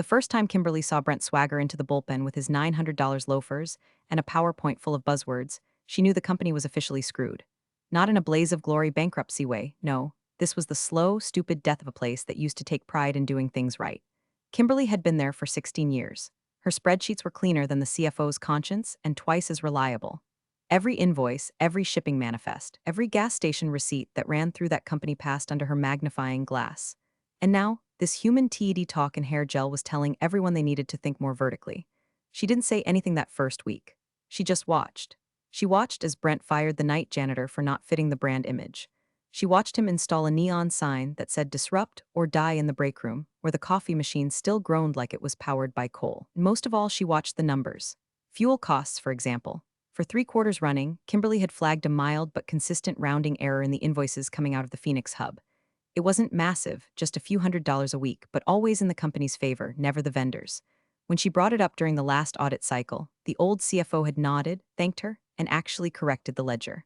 first time Kimberly saw Brent swagger into the bullpen with his $900 loafers and a PowerPoint full of buzzwords, she knew the company was officially screwed. Not in a blaze of glory bankruptcy way, no. This was the slow, stupid death of a place that used to take pride in doing things right. Kimberly had been there for 16 years. Her spreadsheets were cleaner than the CFO's conscience and twice as reliable. Every invoice, every shipping manifest, every gas station receipt that ran through that company passed under her magnifying glass. And now, this human TED talk and hair gel was telling everyone they needed to think more vertically. She didn't say anything that first week. She just watched. She watched as Brent fired the night janitor for not fitting the brand image. She watched him install a neon sign that said disrupt or die in the break room, where the coffee machine still groaned like it was powered by coal. Most of all, she watched the numbers. Fuel costs, for example. For 3 quarters running, Kimberly had flagged a mild but consistent rounding error in the invoices coming out of the Phoenix hub. It wasn't massive, just a few $100s a week, but always in the company's favor, never the vendors. When she brought it up during the last audit cycle, the old CFO had nodded, thanked her, and actually corrected the ledger.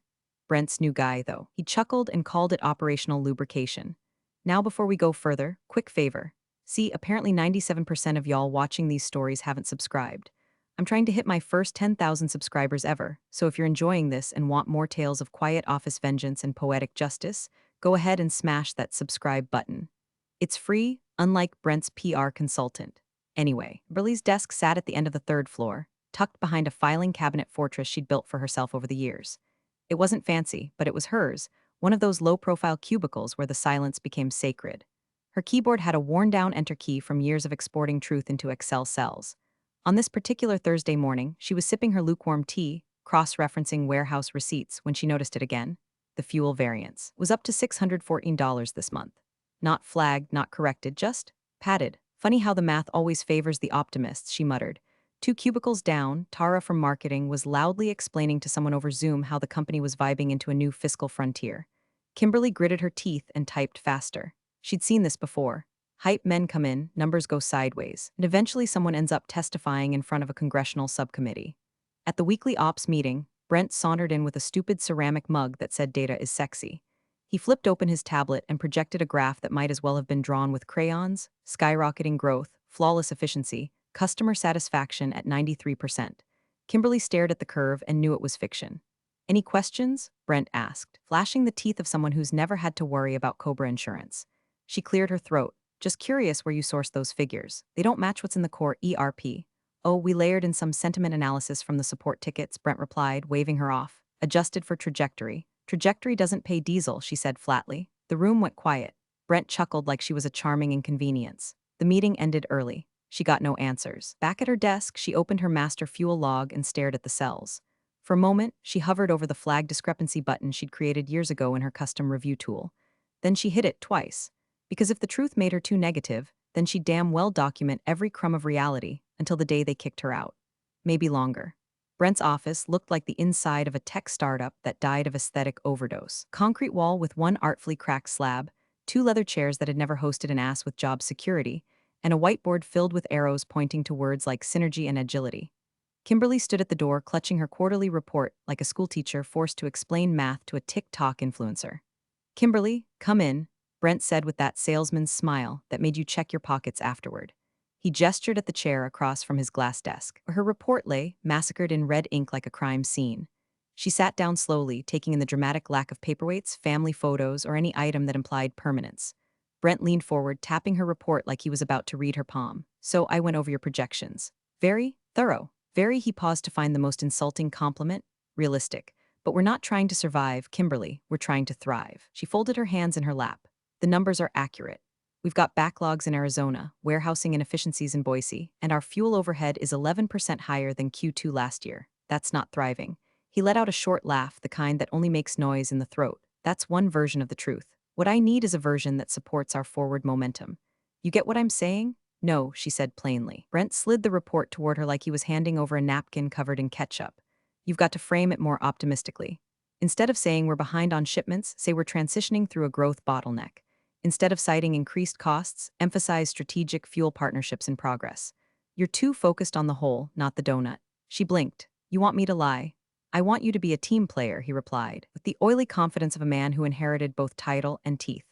Brent's new guy, though. He chuckled and called it operational lubrication. Now before we go further, quick favor. See, apparently 97% of y'all watching these stories haven't subscribed. I'm trying to hit my first 10,000 subscribers ever, so if you're enjoying this and want more tales of quiet office vengeance and poetic justice, go ahead and smash that subscribe button. It's free, unlike Brent's PR consultant. Anyway, Burley's desk sat at the end of the third floor, tucked behind a filing cabinet fortress she'd built for herself over the years. It wasn't fancy, but it was hers, one of those low-profile cubicles where the silence became sacred. Her keyboard had a worn-down enter key from years of exporting truth into Excel cells. On this particular Thursday morning, she was sipping her lukewarm tea, cross-referencing warehouse receipts when she noticed it again. The fuel variance was up to $614 this month. Not flagged, not corrected, just padded. Funny how the math always favors the optimists, she muttered. 2 cubicles down, Tara from marketing was loudly explaining to someone over Zoom how the company was vibing into a new fiscal frontier. Kimberly gritted her teeth and typed faster. She'd seen this before. Hype men come in, numbers go sideways, and eventually someone ends up testifying in front of a congressional subcommittee. At the weekly ops meeting, Brent sauntered in with a stupid ceramic mug that said data is sexy. He flipped open his tablet and projected a graph that might as well have been drawn with crayons: skyrocketing growth, flawless efficiency, customer satisfaction at 93%. Kimberly stared at the curve and knew it was fiction. Any questions? Brent asked, flashing the teeth of someone who's never had to worry about Cobra insurance. She cleared her throat. Just curious where you sourced those figures. They don't match what's in the core ERP. Oh, we layered in some sentiment analysis from the support tickets, Brent replied, waving her off. Adjusted for trajectory. Trajectory doesn't pay diesel, she said flatly. The room went quiet. Brent chuckled like she was a charming inconvenience. The meeting ended early. She got no answers. Back at her desk, she opened her master fuel log and stared at the cells. For a moment, she hovered over the flag discrepancy button she'd created years ago in her custom review tool. Then she hit it twice. Because if the truth made her too negative, then she'd damn well document every crumb of reality until the day they kicked her out. Maybe longer. Brent's office looked like the inside of a tech startup that died of aesthetic overdose. Concrete wall with one artfully cracked slab, 2 leather chairs that had never hosted an ass with job security, and a whiteboard filled with arrows pointing to words like synergy and agility. Kimberly stood at the door clutching her quarterly report like a schoolteacher forced to explain math to a TikTok influencer. Kimberly, come in, Brent said with that salesman's smile that made you check your pockets afterward. He gestured at the chair across from his glass desk, where her report lay, massacred in red ink like a crime scene. She sat down slowly, taking in the dramatic lack of paperweights, family photos, or any item that implied permanence. Brent leaned forward, tapping her report like he was about to read her palm. So I went over your projections. Very thorough. Very, he paused to find the most insulting compliment. Realistic. But we're not trying to survive, Kimberly. We're trying to thrive. She folded her hands in her lap. The numbers are accurate. We've got backlogs in Arizona, warehousing inefficiencies in Boise, and our fuel overhead is 11% higher than Q2 last year. That's not thriving. He let out a short laugh, the kind that only makes noise in the throat. That's one version of the truth. What I need is a version that supports our forward momentum. You get what I'm saying? No, she said plainly. Brent slid the report toward her like he was handing over a napkin covered in ketchup. You've got to frame it more optimistically. Instead of saying we're behind on shipments, say we're transitioning through a growth bottleneck. Instead of citing increased costs, emphasize strategic fuel partnerships in progress. You're too focused on the whole, not the donut. She blinked. You want me to lie? I want you to be a team player, he replied, with the oily confidence of a man who inherited both title and teeth.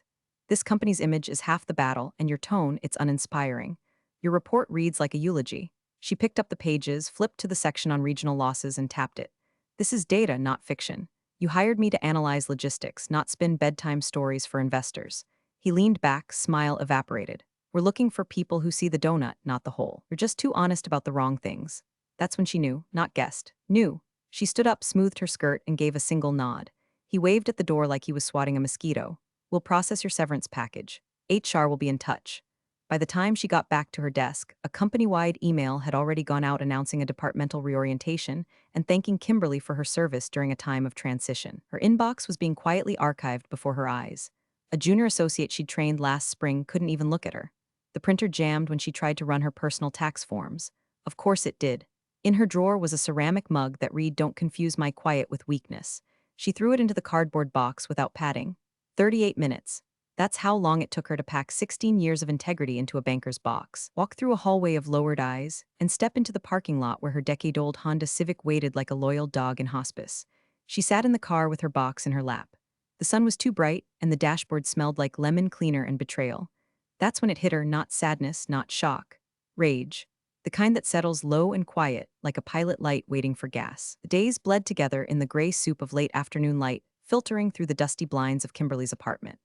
This company's image is half the battle, and your tone, it's uninspiring. Your report reads like a eulogy. She picked up the pages, flipped to the section on regional losses, and tapped it. This is data, not fiction. You hired me to analyze logistics, not spin bedtime stories for investors. He leaned back, smile evaporated. We're looking for people who see the donut, not the hole. You're just too honest about the wrong things. That's when she knew, not guessed. Knew. She stood up, smoothed her skirt, and gave a single nod. He waved at the door like he was swatting a mosquito. We'll process your severance package. HR will be in touch. By the time she got back to her desk, a company-wide email had already gone out announcing a departmental reorientation and thanking Kimberly for her service during a time of transition. Her inbox was being quietly archived before her eyes. A junior associate she'd trained last spring couldn't even look at her. The printer jammed when she tried to run her personal tax forms. Of course it did. In her drawer was a ceramic mug that read, "Don't confuse my quiet with weakness." She threw it into the cardboard box without padding. 38 minutes. That's how long it took her to pack 16 years of integrity into a banker's box, walk through a hallway of lowered eyes, and step into the parking lot where her decade-old Honda Civic waited like a loyal dog in hospice. She sat in the car with her box in her lap. The sun was too bright, and the dashboard smelled like lemon cleaner and betrayal. That's when it hit her, not sadness, not shock. Rage. The kind that settles low and quiet, like a pilot light waiting for gas. The days bled together in the gray soup of late afternoon light, filtering through the dusty blinds of Kimberly's apartment.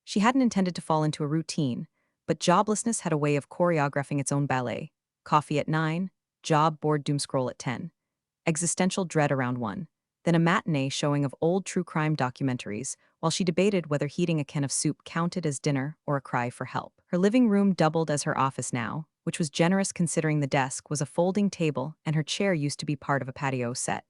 She hadn't intended to fall into a routine, but joblessness had a way of choreographing its own ballet. Coffee at 9, job board doomscroll at 10, existential dread around 1, then a matinee showing of old true crime documentaries while she debated whether heating a can of soup counted as dinner or a cry for help. Her living room doubled as her office now, which was generous considering the desk was a folding table and her chair used to be part of a patio set.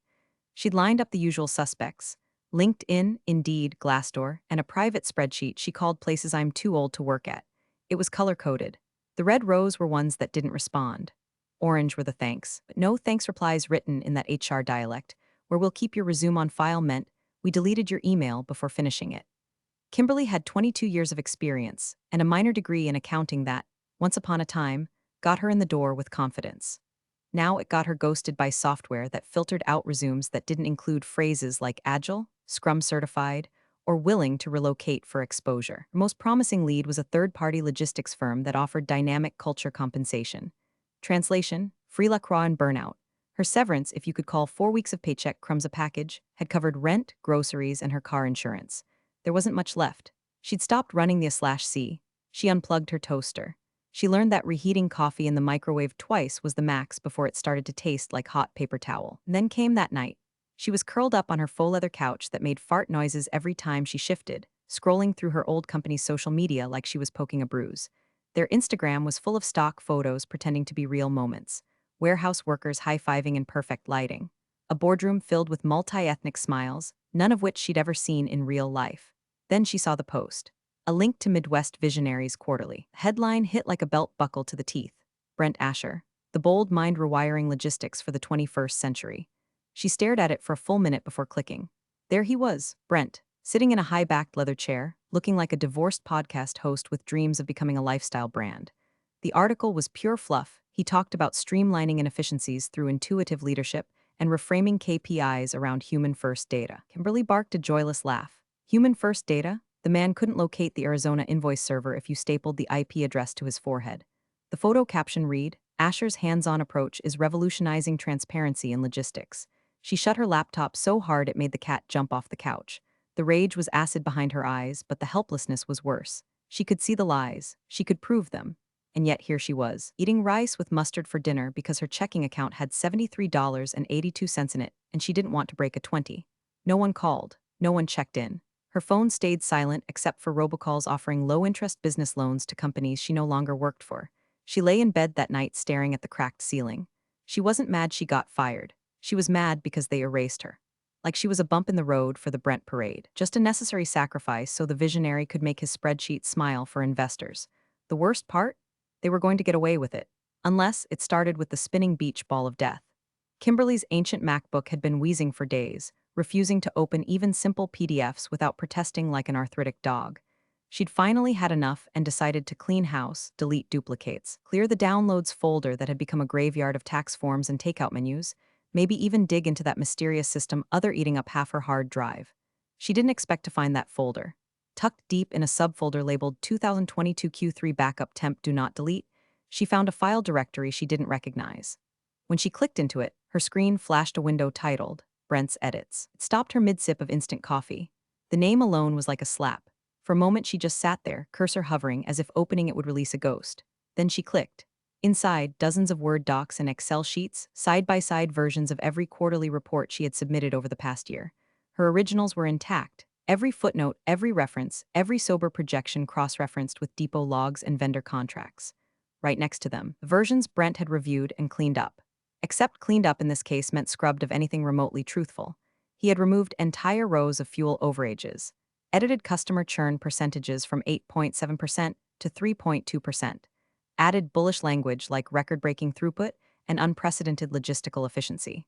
She'd lined up the usual suspects: LinkedIn, Indeed, Glassdoor, and a private spreadsheet she called places I'm too old to work at. It was color-coded. The red rows were ones that didn't respond. Orange were the thanks, but no thanks replies written in that HR dialect, where "we'll keep your resume on file" meant we deleted your email before finishing it. Kimberly had 22 years of experience and a minor degree in accounting that, once upon a time, got her in the door with confidence. Now it got her ghosted by software that filtered out resumes that didn't include phrases like agile, Scrum certified, or willing to relocate for exposure. Her most promising lead was a third-party logistics firm that offered dynamic culture compensation. Translation: free LaCroix and burnout. Her severance, if you could call 4 weeks of paycheck crumbs a package, had covered rent, groceries, and her car insurance. There wasn't much left. She'd stopped running the A/C. She unplugged her toaster. She learned that reheating coffee in the microwave twice was the max before it started to taste like hot paper towel. And then came that night. She was curled up on her faux leather couch that made fart noises every time she shifted, scrolling through her old company's social media like she was poking a bruise. Their Instagram was full of stock photos pretending to be real moments. Warehouse workers high-fiving in perfect lighting. A boardroom filled with multi-ethnic smiles, none of which she'd ever seen in real life. Then she saw the post. A link to Midwest Visionaries Quarterly. Headline hit like a belt buckle to the teeth. Brent Asher. The bold mind rewiring logistics for the 21st century. She stared at it for a full minute before clicking. There he was, Brent, sitting in a high-backed leather chair, looking like a divorced podcast host with dreams of becoming a lifestyle brand. The article was pure fluff. He talked about streamlining inefficiencies through intuitive leadership and reframing KPIs around human-first data. Kimberly barked a joyless laugh. Human-first data? The man couldn't locate the Arizona invoice server if you stapled the IP address to his forehead. The photo caption read, "Asher's hands-on approach is revolutionizing transparency in logistics." She shut her laptop so hard it made the cat jump off the couch. The rage was acid behind her eyes, but the helplessness was worse. She could see the lies. She could prove them. And yet here she was, eating rice with mustard for dinner because her checking account had $73.82 in it, and she didn't want to break a 20. No one called. No one checked in. Her phone stayed silent except for robocalls offering low-interest business loans to companies she no longer worked for. She lay in bed that night staring at the cracked ceiling. She wasn't mad she got fired. She was mad because they erased her. Like she was a bump in the road for the Brent parade. Just a necessary sacrifice so the visionary could make his spreadsheet smile for investors. The worst part? They were going to get away with it. Unless it started with the spinning beach ball of death. Kimberly's ancient MacBook had been wheezing for days, refusing to open even simple PDFs without protesting like an arthritic dog. She'd finally had enough and decided to clean house, delete duplicates, clear the downloads folder that had become a graveyard of tax forms and takeout menus, maybe even dig into that mysterious system other eating up half her hard drive. She didn't expect to find that folder. Tucked deep in a subfolder labeled 2022 Q3 Backup Temp Do Not Delete, she found a file directory she didn't recognize. When she clicked into it, her screen flashed a window titled, Brent's Edits. It stopped her mid-sip of instant coffee. The name alone was like a slap. For a moment she just sat there, cursor hovering as if opening it would release a ghost. Then she clicked. Inside, dozens of Word docs and Excel sheets, side-by-side versions of every quarterly report she had submitted over the past year. Her originals were intact. Every footnote, every reference, every sober projection cross-referenced with depot logs and vendor contracts. Right next to them, the versions Brent had reviewed and cleaned up. Except cleaned up in this case meant scrubbed of anything remotely truthful. He had removed entire rows of fuel overages, edited customer churn percentages from 8.7% to 3.2%, added bullish language like record-breaking throughput and unprecedented logistical efficiency.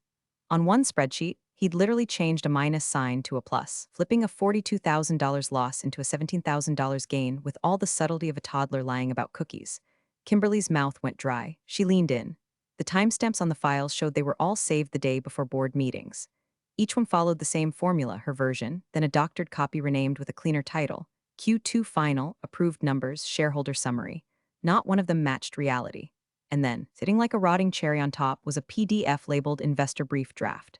On one spreadsheet, he'd literally changed a minus sign to a plus, flipping a $42,000 loss into a $17,000 gain with all the subtlety of a toddler lying about cookies. Kimberly's mouth went dry. She leaned in. The timestamps on the files showed they were all saved the day before board meetings. Each one followed the same formula, her version, then a doctored copy renamed with a cleaner title, Q2 Final, Approved Numbers, Shareholder Summary. Not one of them matched reality. And then, sitting like a rotting cherry on top, was a PDF labeled Investor Brief Draft.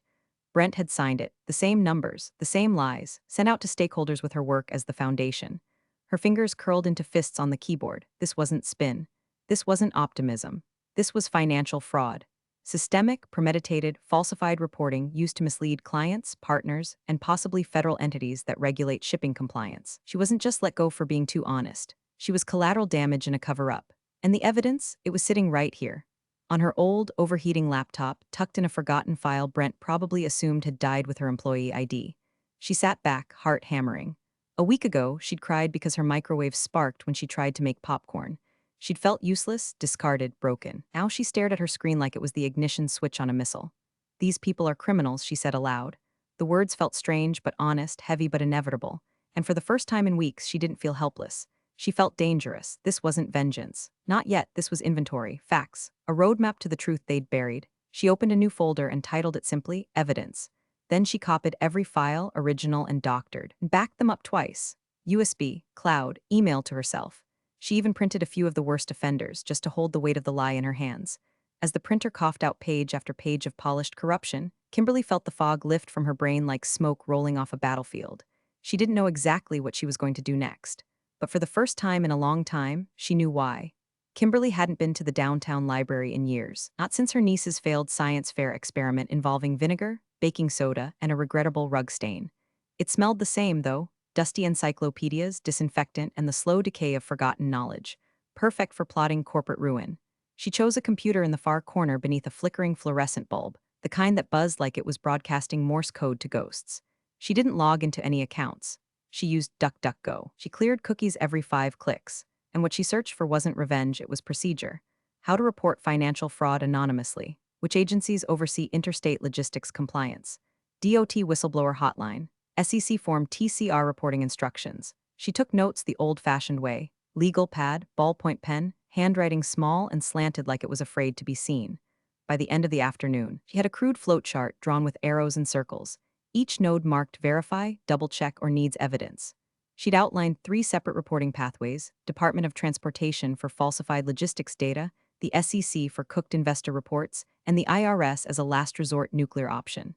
Brent had signed it, the same numbers, the same lies, sent out to stakeholders with her work as the foundation. Her fingers curled into fists on the keyboard. This wasn't spin. This wasn't optimism. This was financial fraud. Systemic, premeditated, falsified reporting used to mislead clients, partners, and possibly federal entities that regulate shipping compliance. She wasn't just let go for being too honest. She was collateral damage in a cover-up. And the evidence? It was sitting right here. On her old, overheating laptop, tucked in a forgotten file Brent probably assumed had died with her employee ID. She sat back, heart hammering. A week ago, she'd cried because her microwave sparked when she tried to make popcorn. She'd felt useless, discarded, broken. Now she stared at her screen like it was the ignition switch on a missile. "These people are criminals," she said aloud. The words felt strange but honest, heavy but inevitable. And for the first time in weeks, she didn't feel helpless. She felt dangerous. This wasn't vengeance. Not yet, this was inventory, facts, a roadmap to the truth they'd buried. She opened a new folder and titled it simply, Evidence. Then she copied every file, original and doctored, and backed them up twice. USB, cloud, email to herself. She even printed a few of the worst offenders, just to hold the weight of the lie in her hands. As the printer coughed out page after page of polished corruption, Kimberly felt the fog lift from her brain like smoke rolling off a battlefield. She didn't know exactly what she was going to do next. But for the first time in a long time, she knew why. Kimberly hadn't been to the downtown library in years, not since her niece's failed science fair experiment involving vinegar, baking soda, and a regrettable rug stain. It smelled the same, though. Dusty encyclopedias, disinfectant, and the slow decay of forgotten knowledge. Perfect for plotting corporate ruin. She chose a computer in the far corner beneath a flickering fluorescent bulb, the kind that buzzed like it was broadcasting Morse code to ghosts. She didn't log into any accounts. She used DuckDuckGo. She cleared cookies every 5 clicks. And what she searched for wasn't revenge, it was procedure. How to report financial fraud anonymously. Which agencies oversee interstate logistics compliance. DOT whistleblower hotline. SEC Form TCR reporting instructions. She took notes the old-fashioned way. Legal pad, ballpoint pen, handwriting small and slanted like it was afraid to be seen. By the end of the afternoon, she had a crude flowchart drawn with arrows and circles. Each node marked verify, double-check, or needs evidence. She'd outlined 3 separate reporting pathways: Department of Transportation for falsified logistics data, the SEC for cooked investor reports, and the IRS as a last resort nuclear option.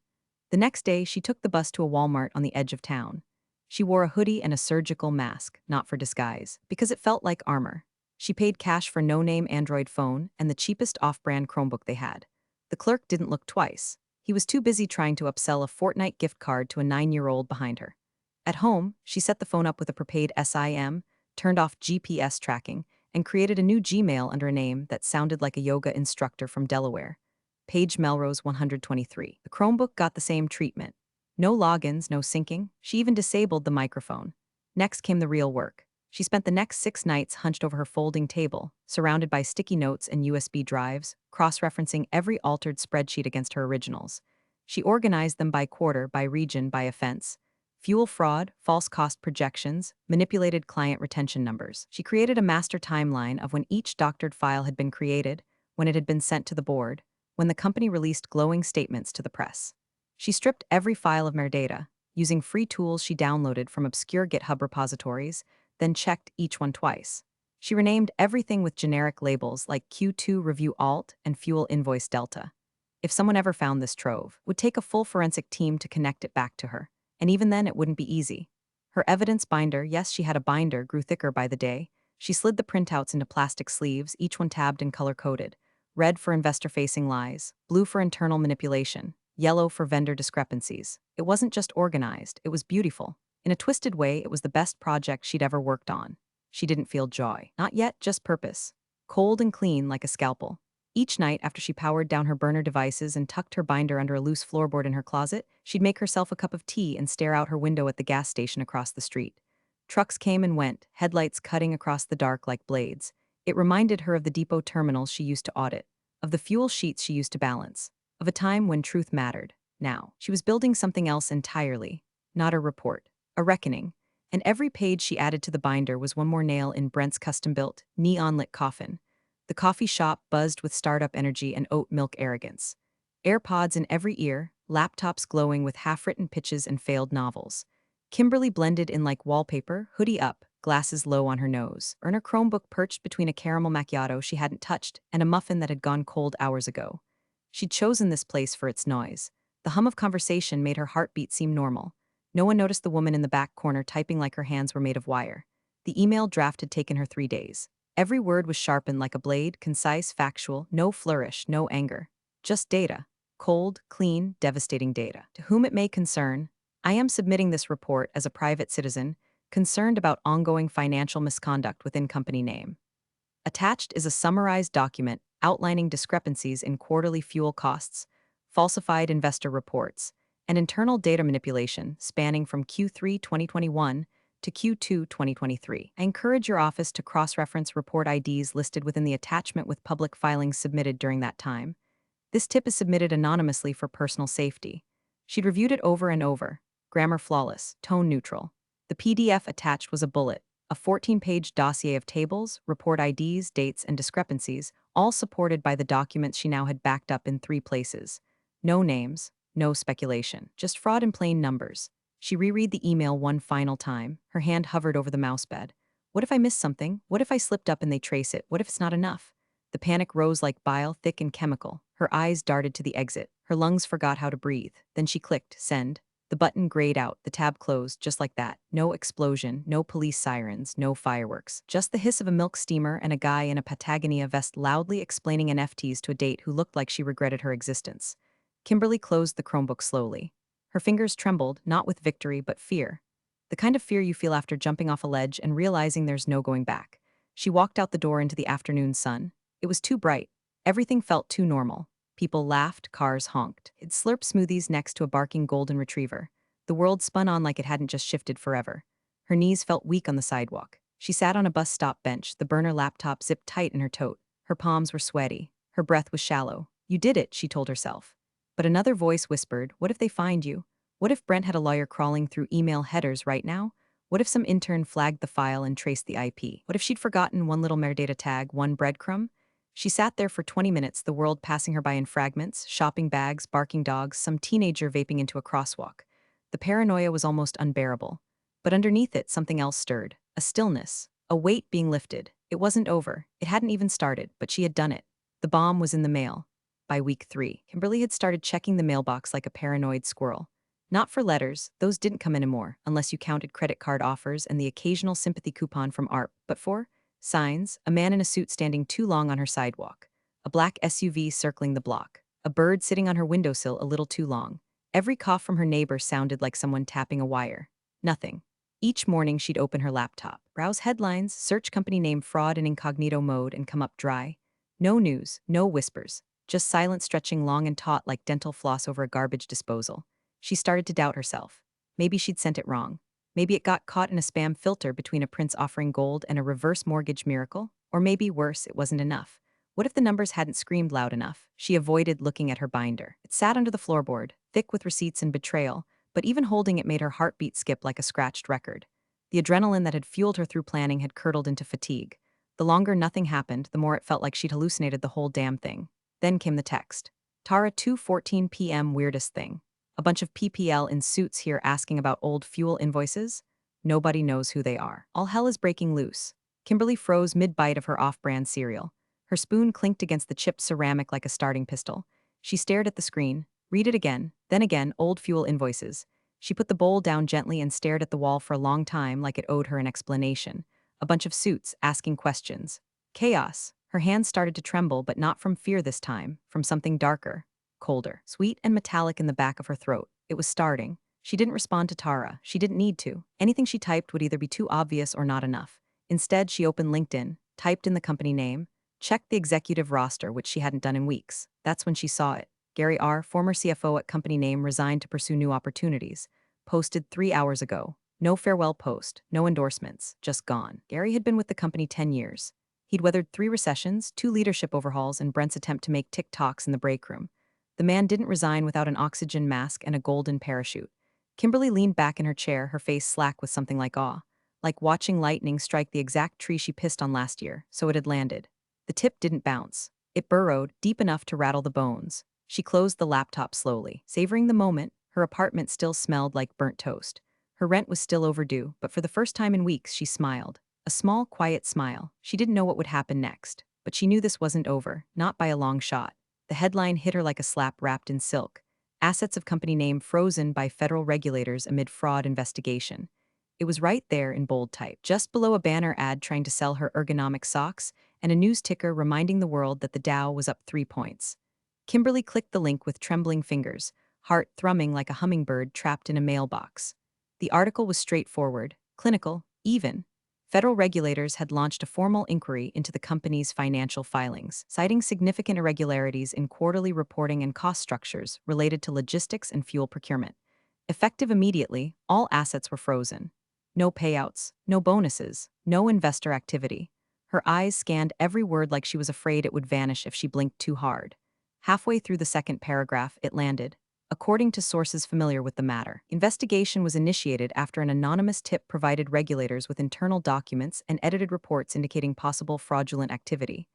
The next day, she took the bus to a Walmart on the edge of town. She wore a hoodie and a surgical mask, not for disguise, because it felt like armor. She paid cash for no-name Android phone and the cheapest off-brand Chromebook they had. The clerk didn't look twice. He was too busy trying to upsell a Fortnite gift card to a 9-year-old behind her. At home, she set the phone up with a prepaid SIM, turned off GPS tracking, and created a new Gmail under a name that sounded like a yoga instructor from Delaware. Paige Melrose 123. The Chromebook got the same treatment. No logins, no syncing. She even disabled the microphone. Next came the real work. She spent the next 6 nights hunched over her folding table, surrounded by sticky notes and USB drives, cross-referencing every altered spreadsheet against her originals. She organized them by quarter, by region, by offense. Fuel fraud, false cost projections, manipulated client retention numbers. She created a master timeline of when each doctored file had been created, when it had been sent to the board, when the company released glowing statements to the press. She stripped every file of metadata, using free tools she downloaded from obscure GitHub repositories, then checked each one twice. She renamed everything with generic labels like Q2 Review Alt and Fuel Invoice Delta. If someone ever found this trove, it would take a full forensic team to connect it back to her, and even then it wouldn't be easy. Her evidence binder, yes, she had a binder, grew thicker by the day. She slid the printouts into plastic sleeves, each one tabbed and color-coded. Red for investor-facing lies, blue for internal manipulation, yellow for vendor discrepancies. It wasn't just organized, it was beautiful. In a twisted way, it was the best project she'd ever worked on. She didn't feel joy. Not yet, just purpose. Cold and clean like a scalpel. Each night, after she powered down her burner devices and tucked her binder under a loose floorboard in her closet, she'd make herself a cup of tea and stare out her window at the gas station across the street. Trucks came and went, headlights cutting across the dark like blades. It reminded her of the depot terminals she used to audit, of the fuel sheets she used to balance, of a time when truth mattered. Now, she was building something else entirely. Not a report. A reckoning. And every page she added to the binder was one more nail in Brent's custom-built, neon-lit coffin. The coffee shop buzzed with startup energy and oat milk arrogance. AirPods in every ear, laptops glowing with half-written pitches and failed novels. Kimberly blended in like wallpaper, hoodie up, glasses low on her nose, and her Chromebook perched between a caramel macchiato she hadn't touched and a muffin that had gone cold hours ago. She'd chosen this place for its noise. The hum of conversation made her heartbeat seem normal. No one noticed the woman in the back corner typing like her hands were made of wire. The email draft had taken her 3 days. Every word was sharpened like a blade, concise, factual, no flourish, no anger. Just data. Cold, clean, devastating data. To whom it may concern, I am submitting this report as a private citizen, concerned about ongoing financial misconduct within company name. Attached is a summarized document outlining discrepancies in quarterly fuel costs, falsified investor reports, and internal data manipulation spanning from Q3 2021 to Q2 2023. I encourage your office to cross-reference report IDs listed within the attachment with public filings submitted during that time. This tip is submitted anonymously for personal safety. She'd reviewed it over and over. Grammar flawless, tone neutral. The PDF attached was a bullet, a 14-page dossier of tables, report IDs, dates, and discrepancies, all supported by the documents she now had backed up in 3 places. No names, no speculation, just fraud in plain numbers. She reread the email one final time. Her hand hovered over the mousepad. What if I missed something? What if I slipped up and they trace it? What if it's not enough? The panic rose like bile, thick and chemical. Her eyes darted to the exit. Her lungs forgot how to breathe. Then she clicked, send. The button grayed out, the tab closed, just like that. No explosion, no police sirens, no fireworks. Just the hiss of a milk steamer and a guy in a Patagonia vest loudly explaining NFTs to a date who looked like she regretted her existence. Kimberly closed the Chromebook slowly. Her fingers trembled, not with victory, but fear. The kind of fear you feel after jumping off a ledge and realizing there's no going back. She walked out the door into the afternoon sun. It was too bright. Everything felt too normal. People laughed, cars honked. It slurped smoothies next to a barking golden retriever. The world spun on like it hadn't just shifted forever. Her knees felt weak on the sidewalk. She sat on a bus stop bench, the burner laptop zipped tight in her tote. Her palms were sweaty. Her breath was shallow. You did it, she told herself. But another voice whispered, what if they find you? What if Brent had a lawyer crawling through email headers right now? What if some intern flagged the file and traced the IP? What if she'd forgotten one little metadata tag, one breadcrumb? She sat there for 20 minutes, the world passing her by in fragments, shopping bags, barking dogs, some teenager vaping into a crosswalk. The paranoia was almost unbearable. But underneath it, something else stirred. A stillness. A weight being lifted. It wasn't over. It hadn't even started, but she had done it. The bomb was in the mail. By week 3, Kimberly had started checking the mailbox like a paranoid squirrel. Not for letters, those didn't come anymore, unless you counted credit card offers and the occasional sympathy coupon from ARP, but for signs, a man in a suit standing too long on her sidewalk, a black SUV circling the block, a bird sitting on her windowsill a little too long. Every cough from her neighbor sounded like someone tapping a wire. Nothing. Each morning she'd open her laptop, browse headlines, search company name fraud in incognito mode and come up dry. No news, no whispers, just silence stretching long and taut like dental floss over a garbage disposal. She started to doubt herself. Maybe she'd sent it wrong. Maybe it got caught in a spam filter between a prince offering gold and a reverse mortgage miracle. Or maybe worse, it wasn't enough. What if the numbers hadn't screamed loud enough? She avoided looking at her binder. It sat under the floorboard, thick with receipts and betrayal, but even holding it made her heartbeat skip like a scratched record. The adrenaline that had fueled her through planning had curdled into fatigue. The longer nothing happened, the more it felt like she'd hallucinated the whole damn thing. Then came the text. Tara, 2:14 p.m. weirdest thing. A bunch of PPL in suits here asking about old fuel invoices? Nobody knows who they are. All hell is breaking loose. Kimberly froze mid-bite of her off-brand cereal. Her spoon clinked against the chipped ceramic like a starting pistol. She stared at the screen. Read it again, then again, old fuel invoices. She put the bowl down gently and stared at the wall for a long time like it owed her an explanation. A bunch of suits, asking questions. Chaos. Her hands started to tremble, but not from fear this time, from something darker, colder, sweet and metallic in the back of her throat. It was starting. She didn't respond to Tara. She didn't need to. Anything she typed would either be too obvious or not enough. Instead, she opened LinkedIn, typed in the company name, checked the executive roster, which she hadn't done in weeks. That's when she saw it. Gary R., former CFO at company name, resigned to pursue new opportunities. Posted 3 hours ago. No farewell post, no endorsements, just gone. Gary had been with the company 10 years. He'd weathered 3 recessions, 2 leadership overhauls, and Brent's attempt to make TikToks in the break room. The man didn't resign without an oxygen mask and a golden parachute. Kimberly leaned back in her chair, her face slack with something like awe. Like watching lightning strike the exact tree she pissed on last year, so it had landed. The tip didn't bounce. It burrowed, deep enough to rattle the bones. She closed the laptop slowly, savoring the moment. Her apartment still smelled like burnt toast. Her rent was still overdue, but for the first time in weeks she smiled. A small, quiet smile. She didn't know what would happen next, but she knew this wasn't over, not by a long shot. The headline hit her like a slap wrapped in silk. Assets of company name frozen by federal regulators amid fraud investigation. It was right there in bold type, just below a banner ad trying to sell her ergonomic socks and a news ticker reminding the world that the Dow was up 3 points. Kimberly clicked the link with trembling fingers, heart thrumming like a hummingbird trapped in a mailbox. The article was straightforward, clinical, even. Federal regulators had launched a formal inquiry into the company's financial filings, citing significant irregularities in quarterly reporting and cost structures related to logistics and fuel procurement. Effective immediately, all assets were frozen. No payouts, no bonuses, no investor activity. Her eyes scanned every word like she was afraid it would vanish if she blinked too hard. Halfway through the second paragraph, it landed. According to sources familiar with the matter, investigation was initiated after an anonymous tip provided regulators with internal documents and edited reports indicating possible fraudulent activity.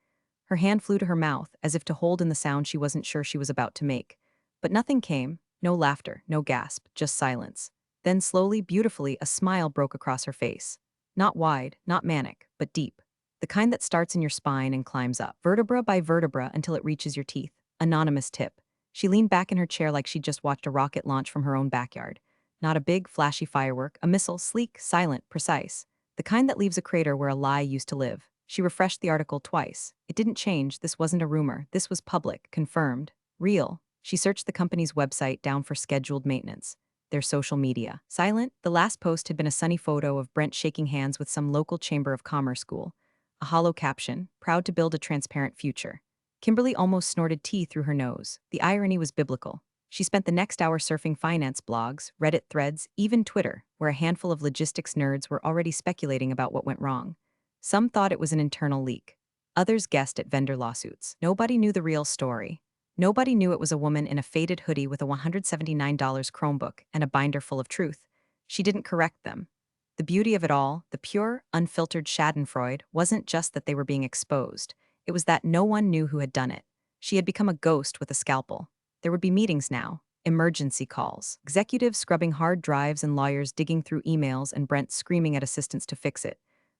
Her hand flew to her mouth, as if to hold in the sound she wasn't sure she was about to make. But nothing came. No laughter, no gasp, just silence. Then slowly, beautifully, a smile broke across her face. Not wide, not manic, but deep. The kind that starts in your spine and climbs up, vertebra by vertebra until it reaches your teeth. Anonymous tip. She leaned back in her chair like she'd just watched a rocket launch from her own backyard. Not a big, flashy firework, a missile, sleek, silent, precise. The kind that leaves a crater where a lie used to live. She refreshed the article twice. It didn't change, this wasn't a rumor, this was public, confirmed, real. She searched the company's website down for scheduled maintenance. Their social media. Silent, the last post had been a sunny photo of Brent shaking hands with some local Chamber of Commerce school. A hollow caption, proud to build a transparent future. Kimberly almost snorted tea through her nose. The irony was biblical. She spent the next hour surfing finance blogs, Reddit threads, even Twitter, where a handful of logistics nerds were already speculating about what went wrong. Some thought it was an internal leak. Others guessed at vendor lawsuits. Nobody knew the real story. Nobody knew it was a woman in a faded hoodie with a $179 Chromebook and a binder full of truth. She didn't correct them. The beauty of it all, the pure, unfiltered schadenfreude, wasn't just that they were being exposed. It was that no one knew who had done it. She had become a ghost with a scalpel. There would be meetings now, emergency calls, executives scrubbing hard drives and lawyers digging through emails and Brent screaming at assistants to fix it.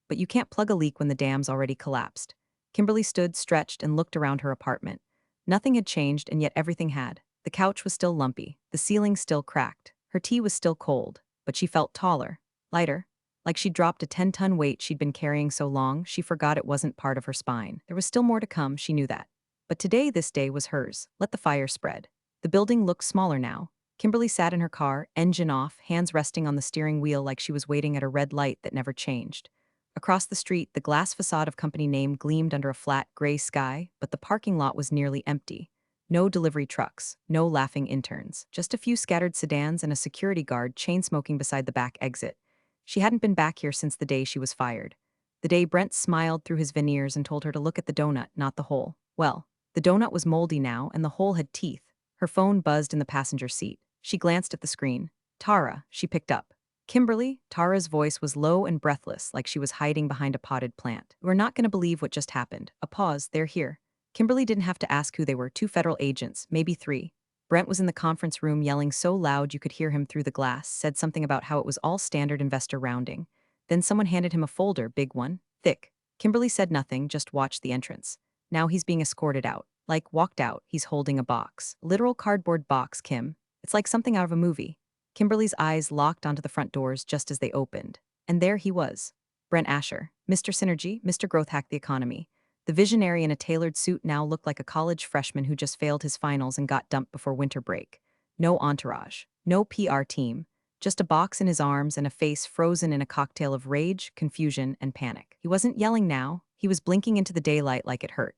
But you can't plug a leak when the dam's already collapsed. Kimberly stood, stretched, and looked around her apartment. Nothing had changed, and yet everything had. The couch was still lumpy, the ceiling still cracked, her tea was still cold, but she felt taller, lighter. Like she'd dropped a 10-ton weight she'd been carrying so long, she forgot it wasn't part of her spine. There was still more to come, she knew that. But today, this day was hers. Let the fire spread. The building looked smaller now. Kimberly sat in her car, engine off, hands resting on the steering wheel like she was waiting at a red light that never changed. Across the street, the glass facade of company name gleamed under a flat, gray sky, but the parking lot was nearly empty. No delivery trucks, no laughing interns, just a few scattered sedans and a security guard chain-smoking beside the back exit. She hadn't been back here since the day she was fired. The day Brent smiled through his veneers and told her to look at the donut, not the hole. Well, the donut was moldy now, and the hole had teeth. Her phone buzzed in the passenger seat. She glanced at the screen. Tara, she picked up. Kimberly, Tara's voice was low and breathless, like she was hiding behind a potted plant. We're not going to believe what just happened. A pause, they're here. Kimberly didn't have to ask who they were, 2 federal agents, maybe 3. Brent was in the conference room yelling so loud you could hear him through the glass, said something about how it was all standard investor rounding. Then someone handed him a folder, big one, thick. Kimberly said nothing, just watched the entrance. Now he's being escorted out. Like, walked out, he's holding a box. Literal cardboard box, Kim. It's like something out of a movie. Kimberly's eyes locked onto the front doors just as they opened. And there he was. Brent Asher, Mr. Synergy, Mr. Growth Hack the Economy. The visionary in a tailored suit now looked like a college freshman who just failed his finals and got dumped before winter break. No entourage, no PR team, just a box in his arms and a face frozen in a cocktail of rage, confusion, and panic. He wasn't yelling now, he was blinking into the daylight like it hurt.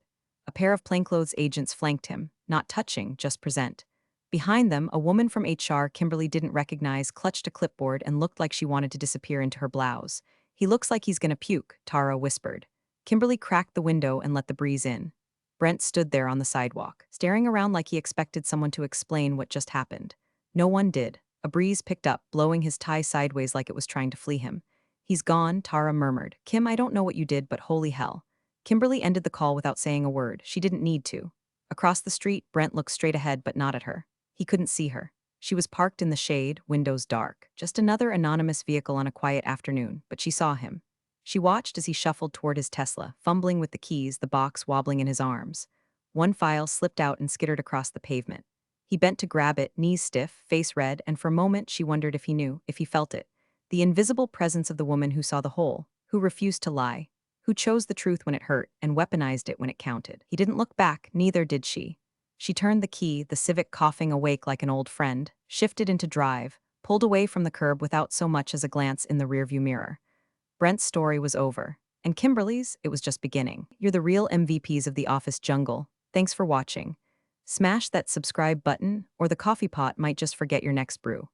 A pair of plainclothes agents flanked him, not touching, just present. Behind them, a woman from HR Kimberly didn't recognize clutched a clipboard and looked like she wanted to disappear into her blouse. He looks like he's gonna puke, Tara whispered. Kimberly cracked the window and let the breeze in. Brent stood there on the sidewalk, staring around like he expected someone to explain what just happened. No one did. A breeze picked up, blowing his tie sideways like it was trying to flee him. He's gone, Tara murmured. Kim, I don't know what you did, but holy hell. Kimberly ended the call without saying a word. She didn't need to. Across the street, Brent looked straight ahead but not at her. He couldn't see her. She was parked in the shade, windows dark. Just another anonymous vehicle on a quiet afternoon, but she saw him. She watched as he shuffled toward his Tesla, fumbling with the keys, the box wobbling in his arms. One file slipped out and skittered across the pavement. He bent to grab it, knees stiff, face red, and for a moment she wondered if he knew, if he felt it. The invisible presence of the woman who saw the whole, who refused to lie, who chose the truth when it hurt and weaponized it when it counted. He didn't look back, neither did she. She turned the key, the Civic coughing awake like an old friend, shifted into drive, pulled away from the curb without so much as a glance in the rearview mirror. Brent's story was over. And Kimberly's, it was just beginning. You're the real MVPs of the office jungle. Thanks for watching. Smash that subscribe button, or the coffee pot might just forget your next brew.